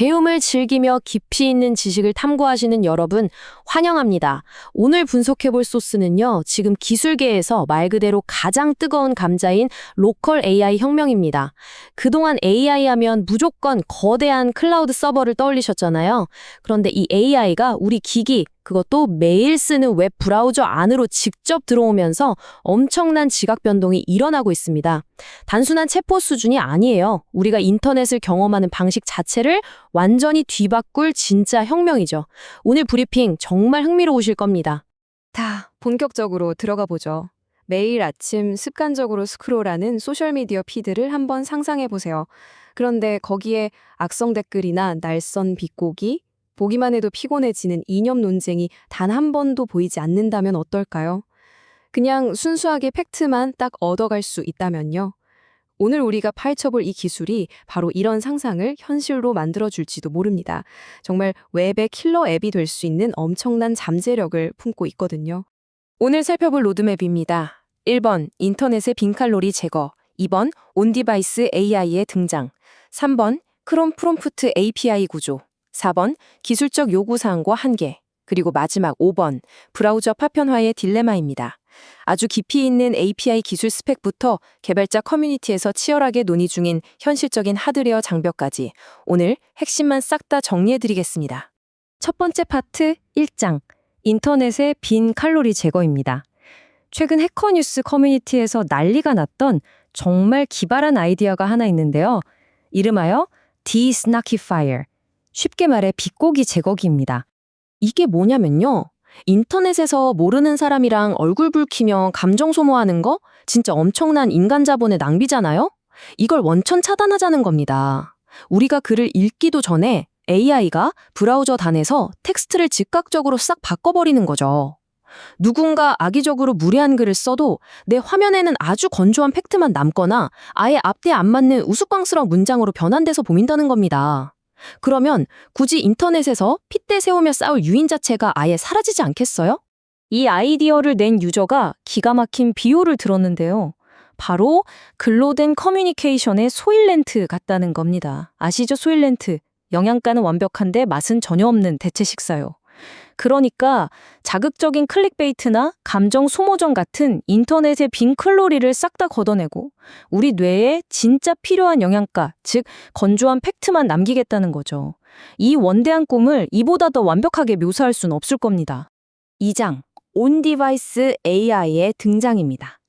배움을 즐기며 깊이 있는 지식을 탐구하시는 여러분, 환영합니다. 오늘 분석해볼 소스는요, 지금 기술계에서 말 그대로 가장 뜨거운 감자인 로컬 AI 혁명입니다. 그동안 AI 하면 무조건 거대한 클라우드 서버를 떠올리셨잖아요. 그런데 이 AI가 우리 기기, 그것도 매일 쓰는 웹 브라우저 안으로 직접 들어오면서 엄청난 지각 변동이 일어나고 있습니다. 단순한 체포 수준이 아니에요. 우리가 인터넷을 경험하는 방식 자체를 완전히 뒤바꿀 진짜 혁명이죠. 오늘 브리핑 정말 흥미로우실 겁니다. 자, 본격적으로 들어가 보죠. 매일 아침 습관적으로 스크롤하는 소셜미디어 피드를 한번 상상해 보세요. 그런데 거기에 악성 댓글이나 날선 비꼬기, 보기만 해도 피곤해지는 이념 논쟁이 단 한 번도 보이지 않는다면 어떨까요? 그냥 순수하게 팩트만 딱 얻어갈 수 있다면요. 오늘 우리가 파헤쳐볼 이 기술이 바로 이런 상상을 현실로 만들어줄지도 모릅니다. 정말 웹의 킬러 앱이 될 수 있는 엄청난 잠재력을 품고 있거든요. 오늘 살펴볼 로드맵입니다. 1번, 인터넷의 빈칼로리 제거. 2번, 온디바이스 AI의 등장. 3번, 크롬 프롬프트 API 구조. 4번, 기술적 요구사항과 한계. 그리고 마지막 5번, 브라우저 파편화의 딜레마입니다. 아주 깊이 있는 API 기술 스펙부터 개발자 커뮤니티에서 치열하게 논의 중인 현실적인 하드웨어 장벽까지 오늘 핵심만 싹 다 정리해드리겠습니다. 첫 번째 파트 1장, 인터넷의 빈 칼로리 제거입니다. 최근 해커뉴스 커뮤니티에서 난리가 났던 정말 기발한 아이디어가 하나 있는데요. 이름하여 de-snarkifier, 쉽게 말해 비꼬기 제거기입니다. 이게 뭐냐면요. 인터넷에서 모르는 사람이랑 얼굴 붉히며 감정 소모하는 거 진짜 엄청난 인간 자본의 낭비잖아요? 이걸 원천 차단하자는 겁니다. 우리가 글을 읽기도 전에 AI가 브라우저 단에서 텍스트를 즉각적으로 싹 바꿔버리는 거죠. 누군가 악의적으로 무례한 글을 써도 내 화면에는 아주 건조한 팩트만 남거나 아예 앞뒤에 안 맞는 우스꽝스러운 문장으로 변환돼서 보인다는 겁니다. 그러면 굳이 인터넷에서 핏대 세우며 싸울 유인 자체가 아예 사라지지 않겠어요? 이 아이디어를 낸 유저가 기가 막힌 비유를 들었는데요. 바로 글로 된 커뮤니케이션의 소일렌트 같다는 겁니다. 아시죠? 소일렌트. 영양가는 완벽한데 맛은 전혀 없는 대체 식사요. 그러니까 자극적인 클릭베이트나 감정 소모전 같은 인터넷의 빈 칼로리를 싹 다 걷어내고 우리 뇌에 진짜 필요한 영양가, 즉 건조한 팩트만 남기겠다는 거죠. 이 원대한 꿈을 이보다 더 완벽하게 묘사할 수는 없을 겁니다. 2장, 온디바이스 AI의 등장입니다.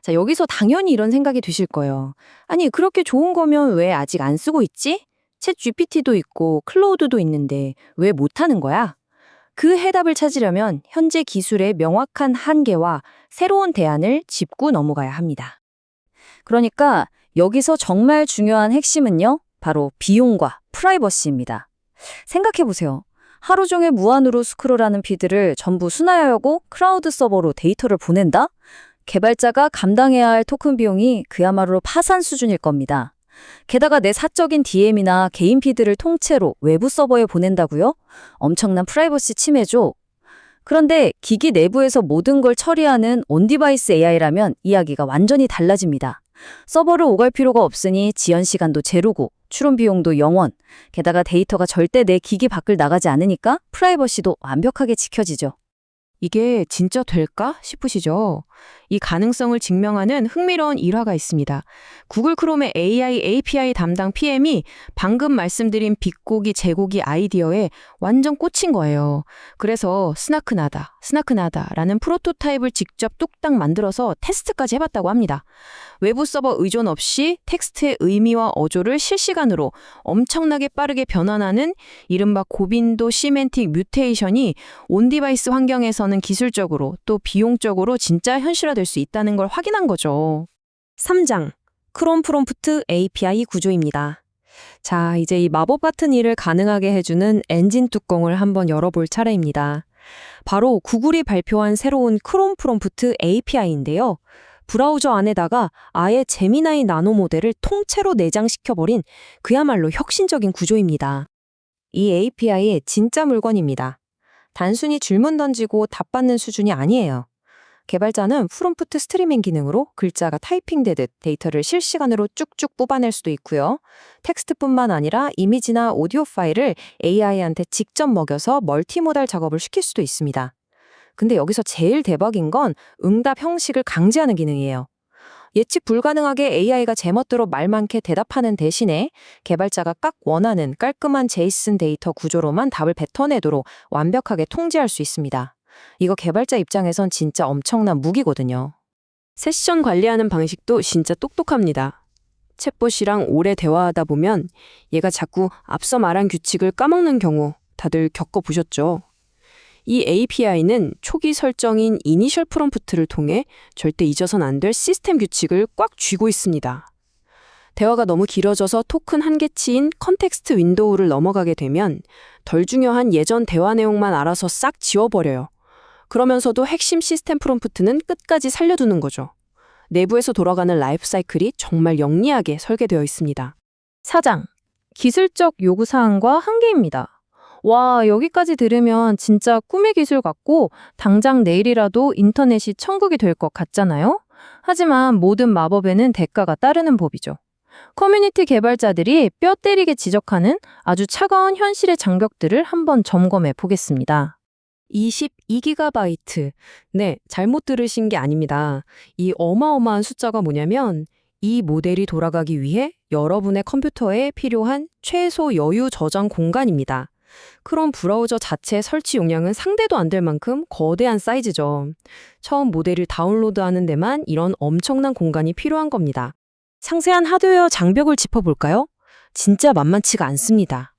자, 여기서 당연히 이런 생각이 드실 거예요. 아니, 그렇게 좋은 거면 왜 아직 안 쓰고 있지? 챗 GPT도 있고 클로우드도 있는데 왜 못하는 거야? 그 해답을 찾으려면 현재 기술의 명확한 한계와 새로운 대안을 짚고 넘어가야 합니다. 그러니까 여기서 정말 중요한 핵심은요, 바로 비용과 프라이버시입니다. 생각해보세요. 하루 종일 무한으로 스크롤하는 피드를 전부 순화하려고 클라우드 서버로 데이터를 보낸다? 개발자가 감당해야 할 토큰 비용이 그야말로 파산 수준일 겁니다. 게다가 내 사적인 DM이나 개인 피드를 통째로 외부 서버에 보낸다고요? 엄청난 프라이버시 침해죠. 그런데 기기 내부에서 모든 걸 처리하는 온디바이스 AI라면 이야기가 완전히 달라집니다. 서버를 오갈 필요가 없으니 지연 시간도 제로고 추론 비용도 0원. 게다가 데이터가 절대 내 기기 밖을 나가지 않으니까 프라이버시도 완벽하게 지켜지죠. 이게 진짜 될까 싶으시죠? 이 가능성을 증명하는 흥미로운 일화가 있습니다. 구글 크롬의 AI API 담당 PM이 방금 말씀드린 비꼬기 제고기 아이디어에 완전 꽂힌 거예요. 그래서 스나크나다라는 프로토타입을 직접 뚝딱 만들어서 테스트까지 해봤다고 합니다. 외부 서버 의존 없이 텍스트의 의미와 어조를 실시간으로 엄청나게 빠르게 변환하는 이른바 고빈도 시멘틱 뮤테이션이 온디바이스 환경에서는 기술적으로 또 비용적으로 진짜 현실화될 수 있다는 걸 확인한 거죠. 3장, 크롬 프롬프트 API 구조입니다. 자, 이제 이 마법 같은 일을 가능하게 해주는 엔진 뚜껑을 한번 열어볼 차례입니다. 바로 구글이 발표한 새로운 크롬 프롬프트 API인데요. 브라우저 안에다가 아예 제미나이 나노 모델을 통째로 내장시켜버린 그야말로 혁신적인 구조입니다. 이 API의 진짜 물건입니다. 단순히 질문 던지고 답 받는 수준이 아니에요. 개발자는 프롬프트 스트리밍 기능으로 글자가 타이핑되듯 데이터를 실시간으로 쭉쭉 뽑아낼 수도 있고요. 텍스트뿐만 아니라 이미지나 오디오 파일을 AI한테 직접 먹여서 멀티모달 작업을 시킬 수도 있습니다. 근데 여기서 제일 대박인 건 응답 형식을 강제하는 기능이에요. 예측 불가능하게 AI가 제멋대로 말 많게 대답하는 대신에 개발자가 딱 원하는 깔끔한 제이슨 데이터 구조로만 답을 뱉어내도록 완벽하게 통제할 수 있습니다. 이거 개발자 입장에선 진짜 엄청난 무기거든요. 세션 관리하는 방식도 진짜 똑똑합니다. 챗봇이랑 오래 대화하다 보면 얘가 자꾸 앞서 말한 규칙을 까먹는 경우 다들 겪어보셨죠? 이 API는 초기 설정인 이니셜 프롬프트를 통해 절대 잊어선 안 될 시스템 규칙을 꽉 쥐고 있습니다. 대화가 너무 길어져서 토큰 한계치인 컨텍스트 윈도우를 넘어가게 되면 덜 중요한 예전 대화 내용만 알아서 싹 지워버려요. 그러면서도 핵심 시스템 프롬프트는 끝까지 살려두는 거죠. 내부에서 돌아가는 라이프 사이클이 정말 영리하게 설계되어 있습니다. 사장, 기술적 요구사항과 한계입니다. 와, 여기까지 들으면 진짜 꿈의 기술 같고 당장 내일이라도 인터넷이 천국이 될 것 같잖아요? 하지만 모든 마법에는 대가가 따르는 법이죠. 커뮤니티 개발자들이 뼈 때리게 지적하는 아주 차가운 현실의 장벽들을 한번 점검해 보겠습니다. 22GB. 네, 잘못 들으신 게 아닙니다. 이 어마어마한 숫자가 뭐냐면 이 모델이 돌아가기 위해 여러분의 컴퓨터에 필요한 최소 여유 저장 공간입니다. 크롬 브라우저 자체 설치 용량은 상대도 안 될 만큼 거대한 사이즈죠. 처음 모델을 다운로드하는 데만 이런 엄청난 공간이 필요한 겁니다. 상세한 하드웨어 장벽을 짚어볼까요? 진짜 만만치가 않습니다.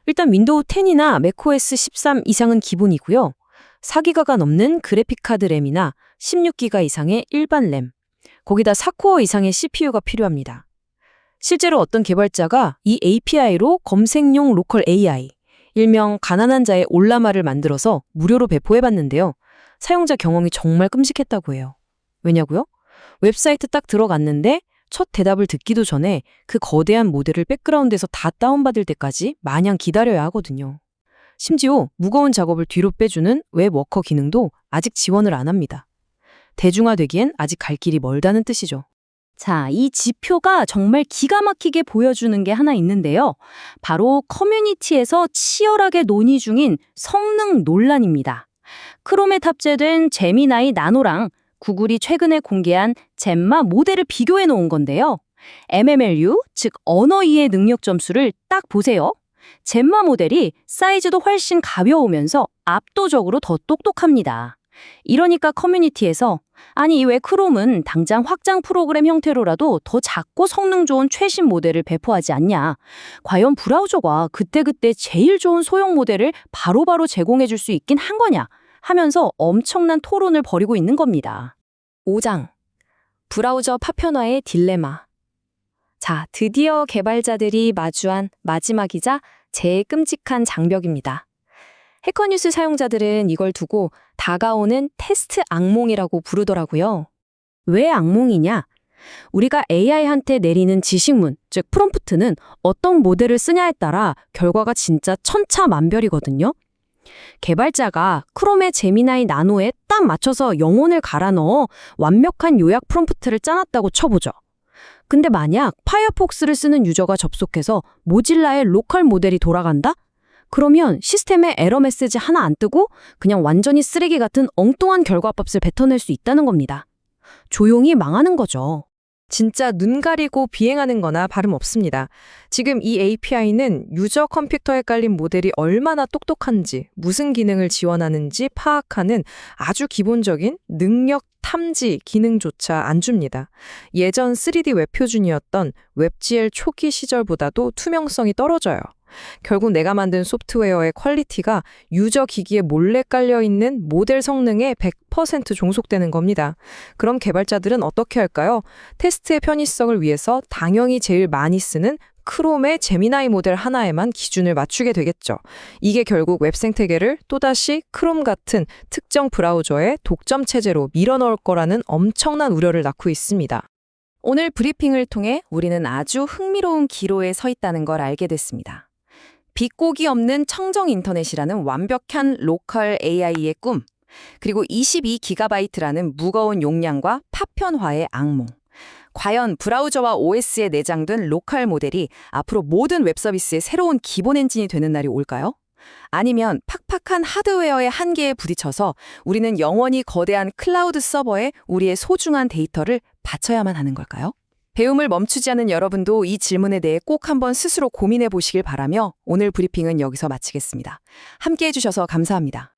일단 윈도우 10이나 macOS 13 이상은 기본이고요. 4기가가 넘는 그래픽카드 램이나 16기가 이상의 일반 램, 거기다 4코어 이상의 CPU가 필요합니다. 실제로 어떤 개발자가 이 API로 검색용 로컬 AI, 일명 가난한 자의 올라마를 만들어서 무료로 배포해봤는데요. 사용자 경험이 정말 끔찍했다고 해요. 왜냐고요? 웹사이트 딱 들어갔는데 첫 대답을 듣기도 전에 그 거대한 모델을 백그라운드에서 다 다운받을 때까지 마냥 기다려야 하거든요. 심지어 무거운 작업을 뒤로 빼주는 웹 워커 기능도 아직 지원을 안 합니다. 대중화되기엔 아직 갈 길이 멀다는 뜻이죠. 자, 이 지표가 정말 기가 막히게 보여주는 게 하나 있는데요. 바로 커뮤니티에서 치열하게 논의 중인 성능 논란입니다. 크롬에 탑재된 제미나이 나노랑 구글이 최근에 공개한 젬마 모델을 비교해 놓은 건데요. MMLU, 즉 언어 이해 능력 점수를 딱 보세요. 젬마 모델이 사이즈도 훨씬 가벼우면서 압도적으로 더 똑똑합니다. 이러니까 커뮤니티에서 아니 왜 크롬은 당장 확장 프로그램 형태로라도 더 작고 성능 좋은 최신 모델을 배포하지 않냐. 과연 브라우저가 그때그때 제일 좋은 소형 모델을 바로바로 제공해 줄 수 있긴 한 거냐 하면서 엄청난 토론을 벌이고 있는 겁니다. 5장. 브라우저 파편화의 딜레마. 자, 드디어 개발자들이 마주한 마지막이자 제일 끔찍한 장벽입니다. 해커뉴스 사용자들은 이걸 두고 다가오는 테스트 악몽이라고 부르더라고요. 왜 악몽이냐? 우리가 AI한테 내리는 지식문, 즉 프롬프트는 어떤 모델을 쓰냐에 따라 결과가 진짜 천차만별이거든요. 개발자가 크롬의 제미나이 나노에 딱 맞춰서 영혼을 갈아 넣어 완벽한 요약 프롬프트를 짜놨다고 쳐보죠. 근데 만약 파이어폭스를 쓰는 유저가 접속해서 모질라의 로컬 모델이 돌아간다? 그러면 시스템에 에러 메시지 하나 안 뜨고 그냥 완전히 쓰레기 같은 엉뚱한 결과값을 뱉어낼 수 있다는 겁니다. 조용히 망하는 거죠. 진짜 눈 가리고 비행하는 거나 다름없습니다. 지금 이 API는 유저 컴퓨터에 깔린 모델이 얼마나 똑똑한지, 무슨 기능을 지원하는지 파악하는 아주 기본적인 능력 탐지 기능조차 안 줍니다. 예전 3D 웹 표준이었던 웹GL 초기 시절보다도 투명성이 떨어져요. 결국 내가 만든 소프트웨어의 퀄리티가 유저 기기에 몰래 깔려있는 모델 성능에 100% 종속되는 겁니다. 그럼 개발자들은 어떻게 할까요? 테스트의 편의성을 위해서 당연히 제일 많이 쓰는 크롬의 제미나이 모델 하나에만 기준을 맞추게 되겠죠. 이게 결국 웹 생태계를 또다시 크롬 같은 특정 브라우저의 독점 체제로 밀어넣을 거라는 엄청난 우려를 낳고 있습니다. 오늘 브리핑을 통해 우리는 아주 흥미로운 기로에 서 있다는 걸 알게 됐습니다. 빗고기 없는 청정 인터넷이라는 완벽한 로컬 AI의 꿈. 그리고 22GB라는 무거운 용량과 파편화의 악몽. 과연 브라우저와 OS에 내장된 로컬 모델이 앞으로 모든 웹서비스의 새로운 기본 엔진이 되는 날이 올까요? 아니면 팍팍한 하드웨어의 한계에 부딪혀서 우리는 영원히 거대한 클라우드 서버에 우리의 소중한 데이터를 바쳐야만 하는 걸까요? 배움을 멈추지 않은 여러분도 이 질문에 대해 꼭 한번 스스로 고민해 보시길 바라며 오늘 브리핑은 여기서 마치겠습니다. 함께 해주셔서 감사합니다.